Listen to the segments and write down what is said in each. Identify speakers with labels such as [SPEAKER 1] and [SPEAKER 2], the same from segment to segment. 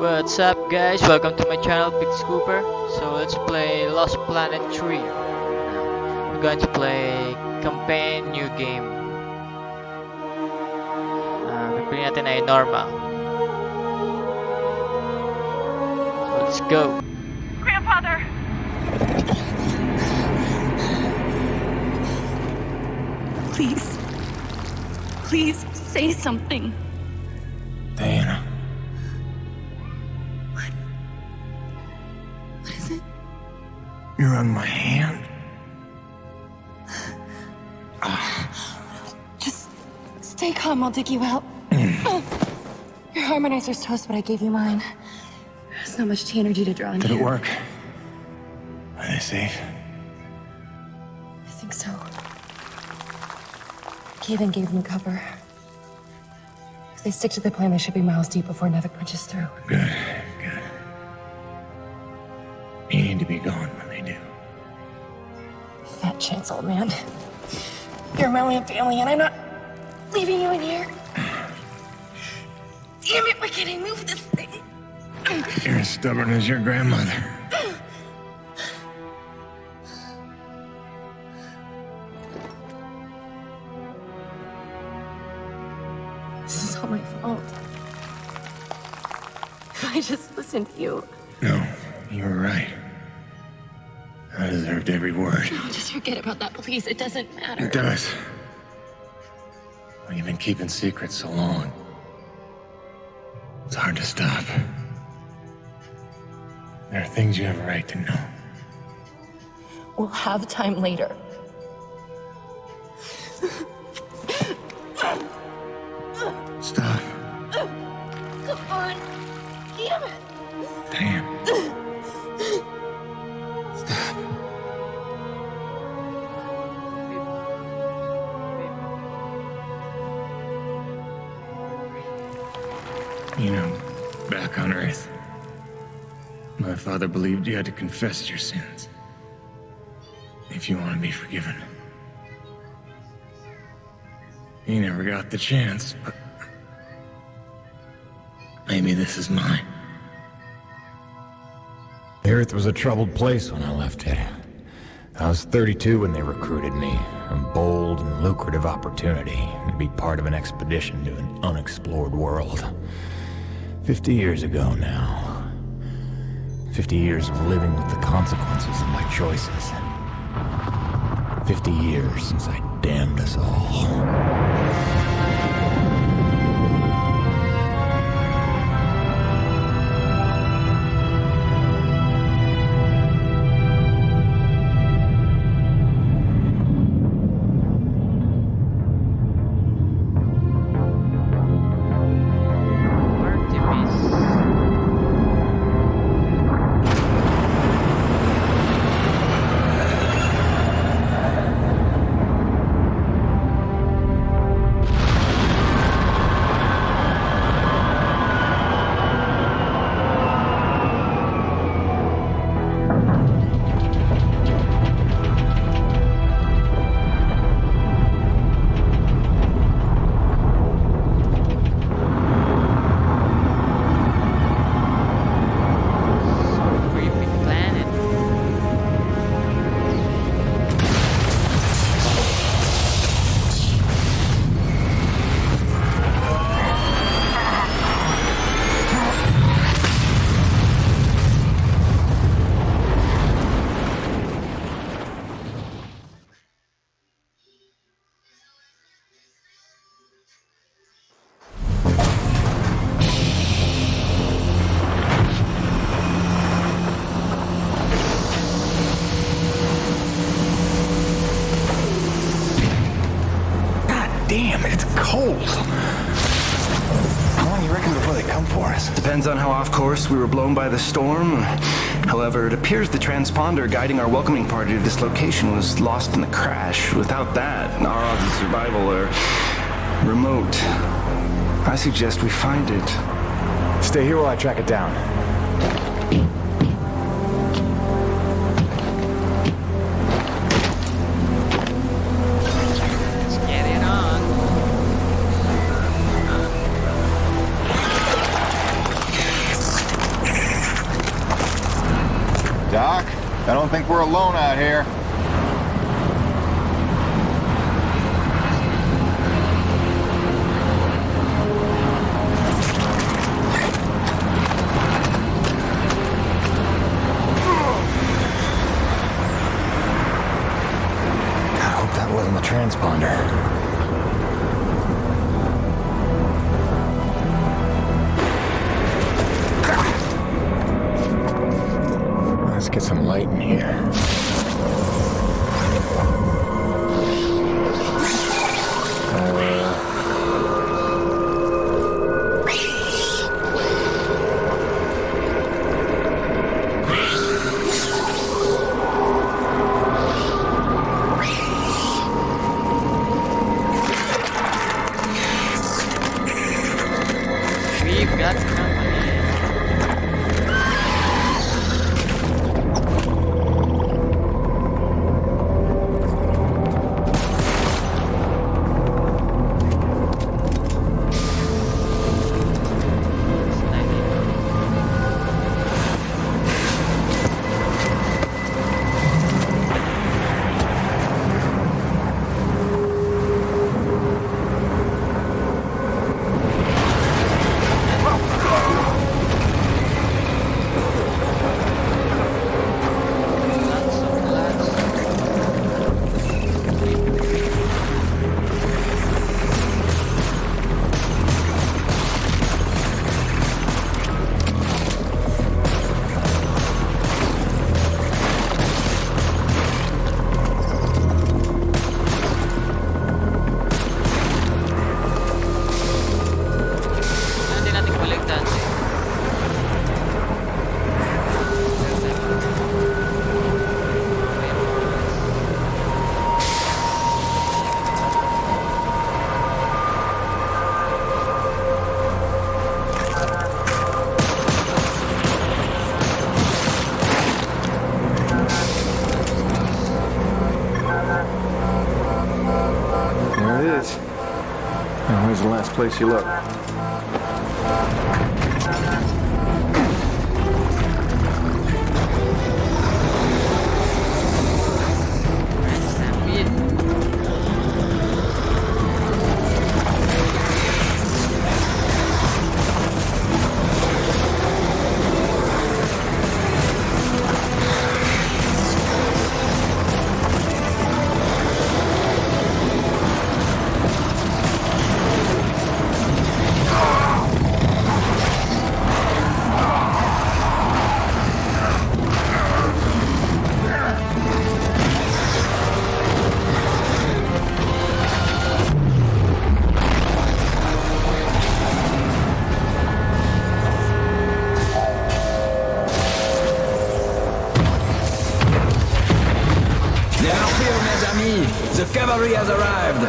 [SPEAKER 1] What's up guys, welcome to my channel Big Scooper. So let's play Lost Planet 3. Now, we're going to play campaign new game. Pipiliin natin ay normal. So let's go.
[SPEAKER 2] Grandfather! Please. Please say something.
[SPEAKER 3] Diana.
[SPEAKER 2] What is it?
[SPEAKER 3] You're on my hand.
[SPEAKER 2] Just stay calm, I'll dig you out. Your harmonizer's toast, but I gave you mine. There's not much energy to draw on
[SPEAKER 3] Did
[SPEAKER 2] here.
[SPEAKER 3] it work? Are they safe?
[SPEAKER 2] I think so. Cave-in gave them cover. If they stick to the plan, they should be miles deep before Nevik punches through.
[SPEAKER 3] Good, good. You need to be gone when they do.
[SPEAKER 2] Fat chance, old man. You're my only family, and I'm not leaving you in here. Damn it, why can't I move this thing?
[SPEAKER 3] You're as stubborn as your grandmother.
[SPEAKER 2] This is all my fault. If I just listened to you.
[SPEAKER 3] No, you were right. I deserved every word.
[SPEAKER 2] No, just forget about that, please. It doesn't matter.
[SPEAKER 3] It does. When you've been keeping secrets so long, it's hard to stop. There are things you have a right to know.
[SPEAKER 2] We'll have time later.
[SPEAKER 3] Stop.
[SPEAKER 2] Come on. Damn it.
[SPEAKER 3] Damn. Stop. You know, back on Earth, my father believed you had to confess your sins if you want to be forgiven. He never got the chance, but maybe this is mine.
[SPEAKER 4] The Earth was a troubled place when I left it. I was 32 when they recruited me. A bold and lucrative opportunity to be part of an expedition to an unexplored world. 50 years ago now. 50 years of living with the consequences of my choices. 50 years since I damned us all.
[SPEAKER 3] Damn, it's cold. How long do you reckon before they come for us?
[SPEAKER 5] Depends on how off course we were blown by the storm. However, it appears the transponder guiding our welcoming party to this location was lost in the crash. Without that, our odds of survival are remote. I suggest we find it.
[SPEAKER 4] Stay here while I track it down.
[SPEAKER 6] I don't think we're alone out here.
[SPEAKER 4] I hope that wasn't the transponder. Let's get some light in here.
[SPEAKER 1] We've got company. Hindi natin baligtad.
[SPEAKER 6] There it is. Now, where's the last place you look?
[SPEAKER 1] Stampede.
[SPEAKER 7] Now fear, mes amis, the cavalry has arrived.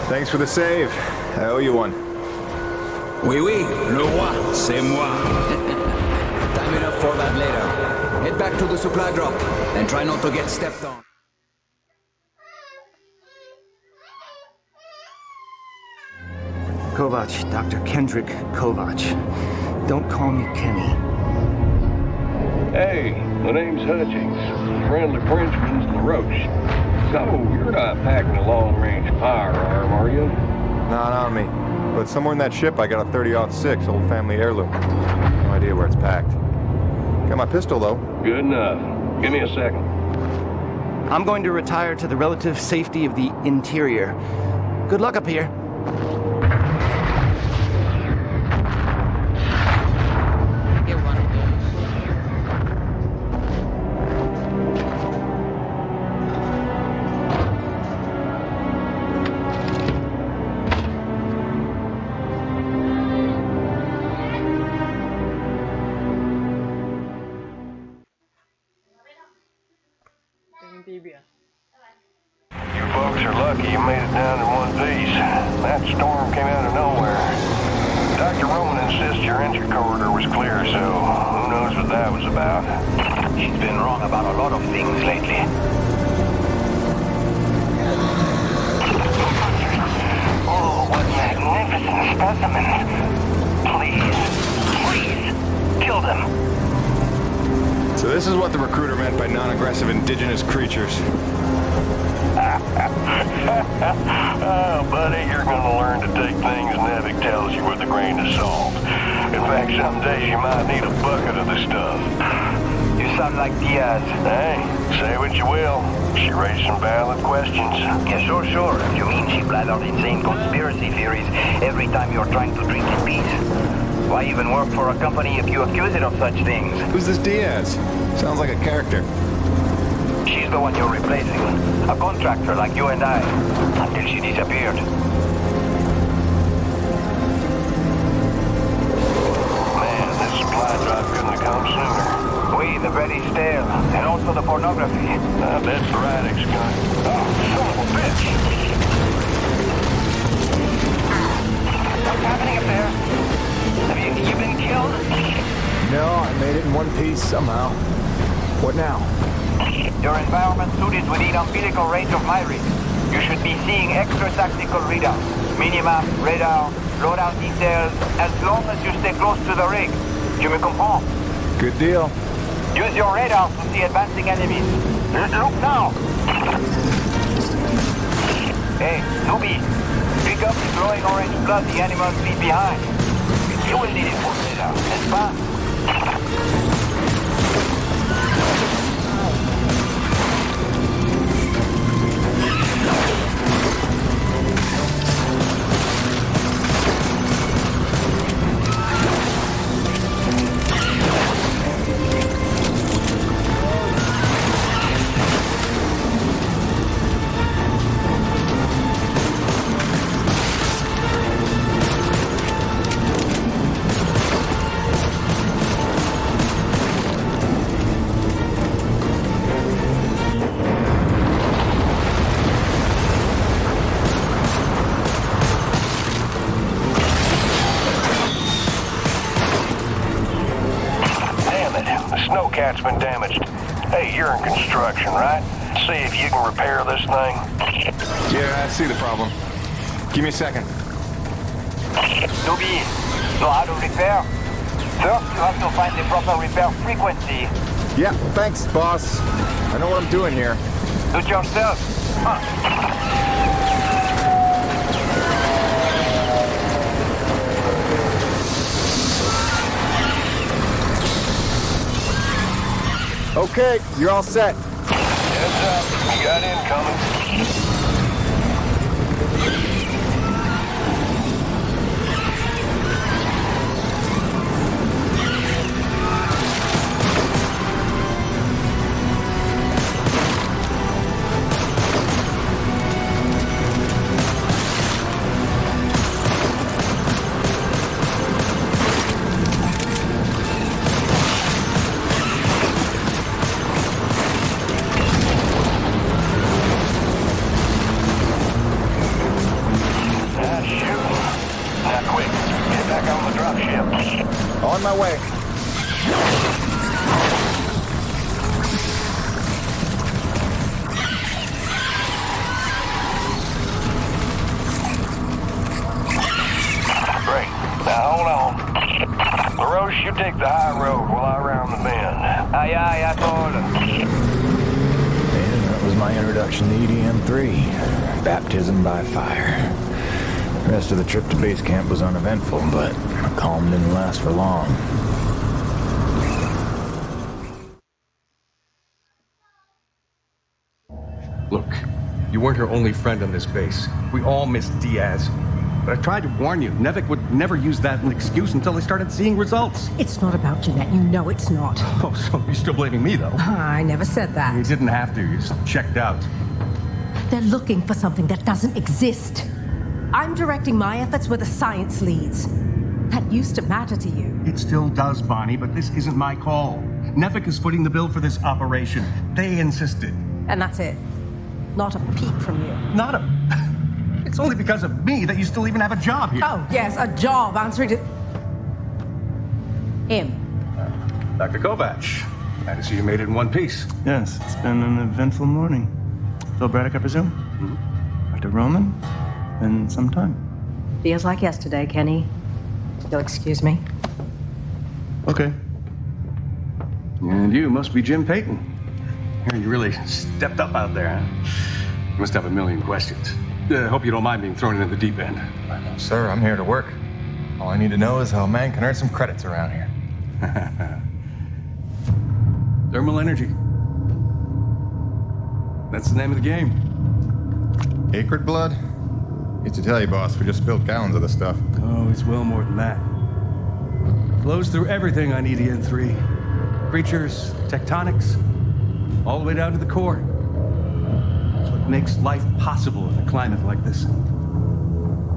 [SPEAKER 6] Thanks for the save. I owe you one.
[SPEAKER 7] Oui, oui, le roi, c'est moi. Time enough for that later. Head back to the supply drop and try not to get stepped on.
[SPEAKER 5] Kovac, Dr. Kendrick Kovac. Don't call me Kenny.
[SPEAKER 8] Hey, my name's Hutchings. Friendly Frenchman's LaRoche. So, you're not packing a long-range firearm, are you?
[SPEAKER 6] Not on me. But somewhere in that ship, I got a 30-06 old family heirloom. No idea where it's packed. Got my pistol, though.
[SPEAKER 8] Good enough. Give me a second.
[SPEAKER 5] I'm going to retire to the relative safety of the interior. Good luck up here.
[SPEAKER 1] Get one of those. Tingin TV ah.
[SPEAKER 8] You folks are lucky you made it down in one piece. That storm came out of nowhere. Dr. Roman insists your entry corridor was clear, so who knows what that was about.
[SPEAKER 9] She's been wrong about a lot of things lately. Oh, what magnificent specimens. Please, please,
[SPEAKER 6] non-aggressive indigenous creatures.
[SPEAKER 8] Oh, buddy, you're gonna learn to take things Nevik tells you with a grain of salt. In fact, some days you might need a bucket of the stuff.
[SPEAKER 9] You sound like Diaz.
[SPEAKER 8] Hey, say what you will. She raised some valid questions.
[SPEAKER 9] Yeah, sure. You mean she blathered insane conspiracy theories every time you're trying to drink in peace? Why even work for a company if you accuse it of such things?
[SPEAKER 6] Who's this Diaz? Sounds like a character.
[SPEAKER 9] She's the one you're replacing. A contractor like you and I. Until she disappeared.
[SPEAKER 8] Man, this supply drop couldn't have come sooner.
[SPEAKER 9] Oui, the very stale. And also the pornography.
[SPEAKER 8] I bet the radix gun. Oh, son of a bitch!
[SPEAKER 9] What's happening up there? Have you been killed?
[SPEAKER 4] No, I made it in one piece somehow. What now?
[SPEAKER 9] Your environment suit is within umbilical range of my rig. You should be seeing extra tactical readouts. Minimap, radar, loadout details, as long as you stay close to the rig. Tu me comprends?
[SPEAKER 4] Good deal.
[SPEAKER 9] Use your radar to see advancing enemies. Look now! Hey, newbie. Pick up the glowing orange blood the animals leave behind. You will need it for radar, n'est-ce pas?
[SPEAKER 8] Snowcat's been damaged. Hey, you're in construction, right? See if you can repair this thing.
[SPEAKER 6] Yeah, I see the problem. Give me a second.
[SPEAKER 9] Newbie, know how to repair? First, you have to find the proper repair frequency.
[SPEAKER 4] Yeah, thanks, boss. I know what I'm doing here.
[SPEAKER 9] Do it yourself.
[SPEAKER 4] Okay, you're all set.
[SPEAKER 8] Heads up, we got incoming.
[SPEAKER 4] On my way.
[SPEAKER 8] Great. Now hold on. LaRoche, you take the high road while I round the bend.
[SPEAKER 9] Aye, asshole.
[SPEAKER 4] And that was my introduction to EDM-3. Baptism by fire. The rest of the trip to base camp was uneventful, but calm didn't last for long.
[SPEAKER 10] Look, you weren't her only friend on this base. We all miss Diaz. But I tried to warn you. Nevik would never use that as an excuse until they started seeing results.
[SPEAKER 11] It's not about Jeanette. You know it's not.
[SPEAKER 10] Oh, so you're still blaming me, though?
[SPEAKER 11] I never said
[SPEAKER 10] You
[SPEAKER 11] that.
[SPEAKER 10] didn't have to. You just checked out.
[SPEAKER 11] They're looking for something that doesn't exist. I'm directing my efforts where the science leads. That used to matter to you.
[SPEAKER 10] It still does, Bonnie, but this isn't my call. Nevik is footing the bill for this operation. They insisted.
[SPEAKER 11] And that's it. Not a peep from you.
[SPEAKER 10] Not a... It's only because of me that you still even have a job here.
[SPEAKER 11] Oh, yes, a job answering to... him.
[SPEAKER 10] Dr. Kovac, glad to see you made it in one piece.
[SPEAKER 5] Yes, it's been an eventful morning. Phil Braddock, I presume?
[SPEAKER 10] Mm-hmm.
[SPEAKER 5] Dr. Roman? Been some time.
[SPEAKER 11] Feels like yesterday, Kenny. You'll excuse me.
[SPEAKER 5] Okay.
[SPEAKER 10] And you must be Jim Payton. You really stepped up out there, huh? You must have a million questions. Hope you don't mind being thrown into the deep end.
[SPEAKER 6] Sir, I'm here to work. All I need to know is how a man can earn some credits around here.
[SPEAKER 10] Thermal energy. That's the name of the game.
[SPEAKER 6] Acrid blood? Hate to tell you, boss, we just spilled gallons of the stuff.
[SPEAKER 10] Oh, it's well more than that. Flows through everything on EDN3. Creatures, tectonics, all the way down to the core. It's what makes life possible in a climate like this.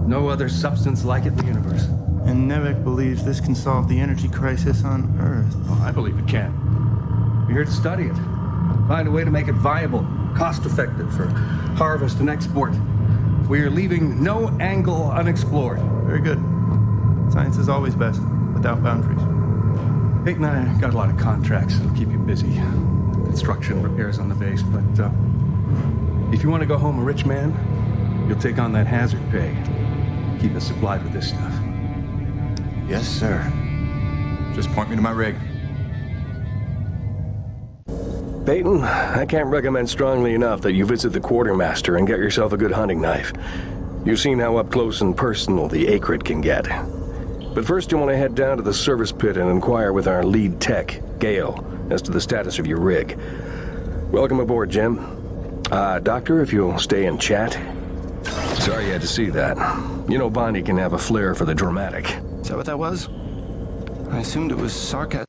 [SPEAKER 10] No other substance like it in the universe.
[SPEAKER 5] And Nevek believes this can solve the energy crisis on Earth.
[SPEAKER 10] Oh, I believe it can. We're here to study it. Find a way to make it viable, cost-effective for harvest and export. We are leaving no angle unexplored.
[SPEAKER 5] Very good. Science is always best, without boundaries.
[SPEAKER 10] Peyton and I got a lot of contracts that'll keep you busy. Construction, repairs on the base, but if you want to go home a rich man, you'll take on that hazard pay. Keep us supplied with this stuff.
[SPEAKER 6] Yes, sir. Just point me to my rig.
[SPEAKER 12] Peyton, I can't recommend strongly enough that you visit the quartermaster and get yourself a good hunting knife. You've seen how up close and personal the acrid can get. But first you want to head down to the service pit and inquire with our lead tech, Gale, as to the status of your rig. Welcome aboard, Jim. Doctor, if you'll stay and chat. Sorry you had to see that. You know Bonnie can have a flair for the dramatic.
[SPEAKER 5] Is that what that was? I assumed it was sarcasm.